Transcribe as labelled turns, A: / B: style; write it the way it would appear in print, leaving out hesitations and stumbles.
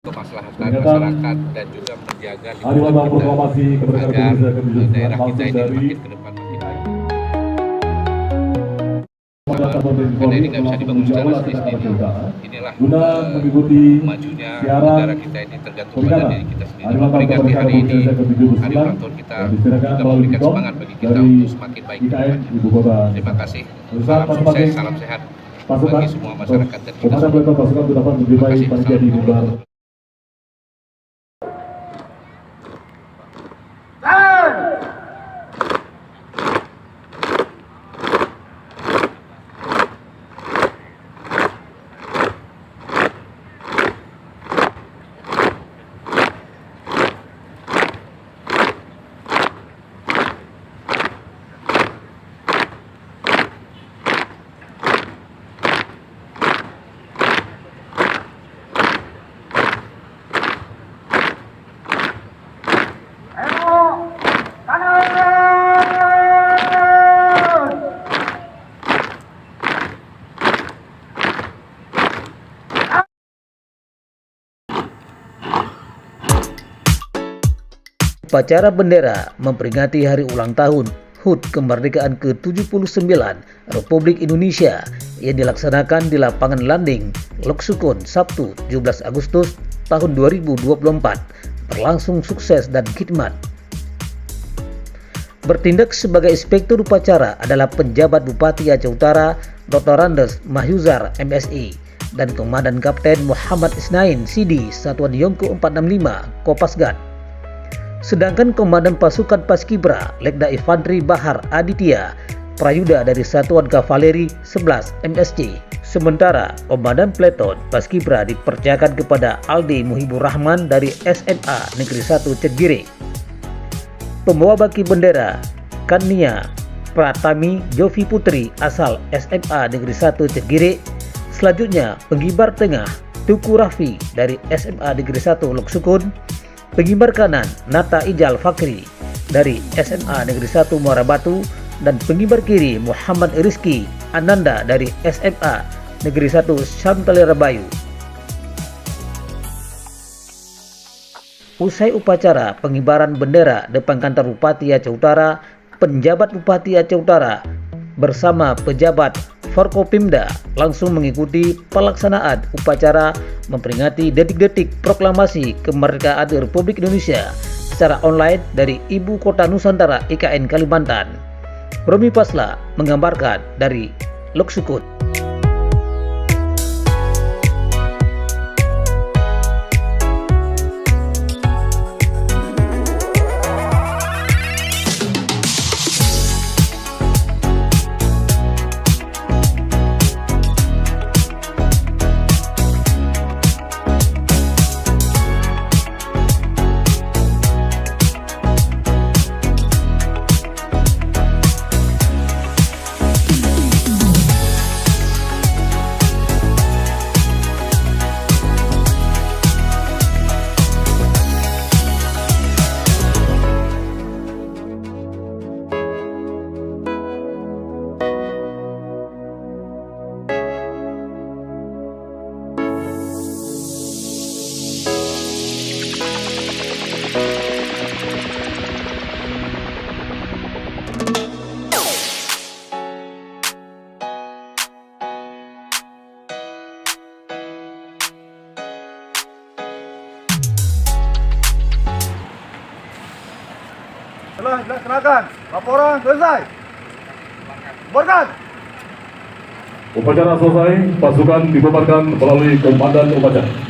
A: kemaslahatan masyarakat dan juga menjaga lingkungan kita agar daerah kita ini makin ke depan makin baik. Karena ini nggak bisa dibangun secara sendiri. Inilah majunya negara kita ini tergantung pada diri kita sendiri. Memperingati hari ini, hari ulang tahun kita, juga memberikan semangat bagi kita untuk semakin baik ke depannya. Terima kasih. Salam sukses, salam sehat bagi semua masyarakat dan kita semua. Terima kasih. Assalamualaikum.
B: Upacara bendera memperingati hari ulang tahun HUT kemerdekaan ke-79 Republik Indonesia yang dilaksanakan di lapangan Landing, Lok Sukun, Sabtu 17 Agustus tahun 2024 berlangsung sukses dan khidmat. Bertindak sebagai inspektur upacara adalah penjabat Bupati Aceh Utara Dr. Randes Mahyuzar MSI dan Komandan Kapten Muhammad Isnain Sidi Satuan Yongko 465 Kopasgat. Sedangkan Komandan Pasukan Paskibra Letda Infantri Bahar Aditya Prayuda dari Satuan Kavaleri 11 MSC. Sementara Komandan Pleton Paskibra dipercayakan kepada Aldi Muhibur Rahman dari SMA Negeri 1 Cedgire. Pembawa baki bendera Kania Pratami Jovi Putri asal SMA Negeri 1 Cedgire. Selanjutnya pengibar tengah Tuku Raffi dari SMA Negeri 1 Lok Sukun. Pengibar kanan Nata Ijal Fakri dari SMA Negeri 1 Muara Batu dan pengibar kiri Muhammad Rizki Ananda dari SMA Negeri 1 Santale Rabayu. Usai upacara pengibaran bendera depan kantor Bupati Aceh Utara, penjabat Bupati Aceh Utara bersama pejabat Forkopimda langsung mengikuti pelaksanaan upacara memperingati detik-detik proklamasi kemerdekaan Republik Indonesia secara online dari Ibu Kota Nusantara IKN Kalimantan. Romi Pasla menggambarkan dari Lok Sukun.
C: Telah dilaksanakan. Laporan selesai. Bubarkan.
D: Upacara selesai, pasukan dibubarkan melalui komandan upacara.